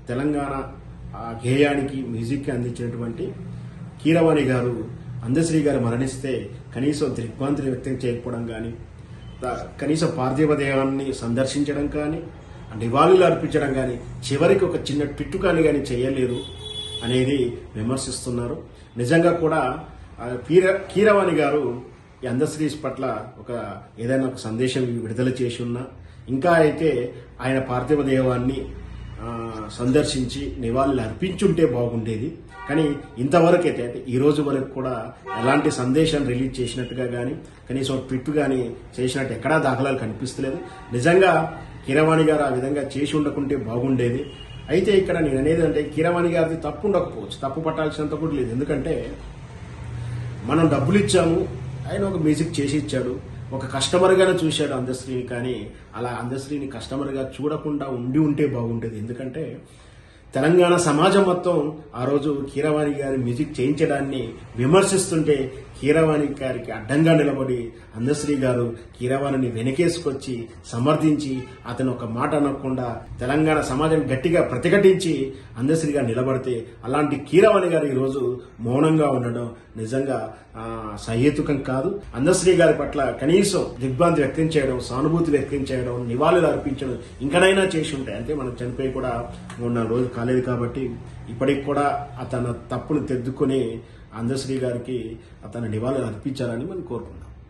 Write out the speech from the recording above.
Telangana గేయానికి music అందించినటువంటి కీరవాణి గారు అందశ్రీ గారు మరణిస్తే కనీసం దిగ్భ్రాంతిని వ్యక్తం చేయకపోవడం కానీ, కనీసం పార్థివ దేహాన్ని సందర్శించడం కానీ, నివాళులు అర్పించడం కానీ, చివరికి ఒక చిన్న ట్విట్టు కానీ చేయలేరు అనేది విమర్శిస్తున్నారు. నిజంగా కూడా కీరవాణి గారు ఈ అందశ్రీ పట్ల ఏదైనా ఒక సందేశం విడుదల చేసి ఉన్నా, ఇంకా అయితే ఆయన పార్థివ దేహాన్ని సందర్శించి నివాళులు అర్పించుంటే బాగుండేది. కానీ ఇంతవరకు అయితే ఈ రోజు వరకు కూడా ఎలాంటి సందేశం రిలీజ్ చేసినట్టుగా కానీ, కనీసం ట్విట్ కానీ చేసినట్టు ఎక్కడా దాఖలాలు కనిపిస్తలేదు. నిజంగా కీరవాణి గారు ఆ విధంగా చేసి ఉండకుంటే బాగుండేది. అయితే ఇక్కడ నేను అనేది అంటే కీరవాణి గారిది తప్పు ఉండకపోవచ్చు, తప్పు పట్టాల్సినంత కూడా లేదు. ఎందుకంటే మనం డబ్బులు ఇచ్చాము, ఆయన ఒక మ్యూజిక్ చేసి ఇచ్చాడు, ఒక కస్టమర్గానే చూశాడు అందశ్రీని. కానీ అలా అందశ్రీని కస్టమర్గా చూడకుండా ఉంటే బాగుంటుంది. ఎందుకంటే తెలంగాణ సమాజం మొత్తం ఆ రోజు కీరవాణి గారి మ్యూజిక్ చేయించడాన్ని విమర్శిస్తుంటే కీరవాణి గారికి అడ్డంగా నిలబడి అందశ్రీ గారు కీరవాణిని వెనకేసుకొచ్చి సమర్థించి అతను ఒక మాట అనకుండా తెలంగాణ సమాజం గట్టిగా ప్రతిఘటించి అందశ్రీ గారు నిలబడితే, అలాంటి కీరవాణి గారు ఈరోజు మౌనంగా ఉండడం నిజంగా సహేతుకం కాదు. అందశ్రీ గారి పట్ల కనీసం దిగ్భ్రాంతి వ్యక్తం చేయడం, సానుభూతి వ్యక్తం చేయడం, నివాళులు అర్పించడం ఇంకనైనా చేసి ఉంటాయి. అంటే మనం చనిపోయి కూడా 3-4 రోజులు కాలేదు కాబట్టి ఇప్పటికి కూడా అతను తప్పును తెద్దుకొని అందశ్రీ గారికి అతను నివాళులు అర్పించాలని మనం కోరుకుందాం.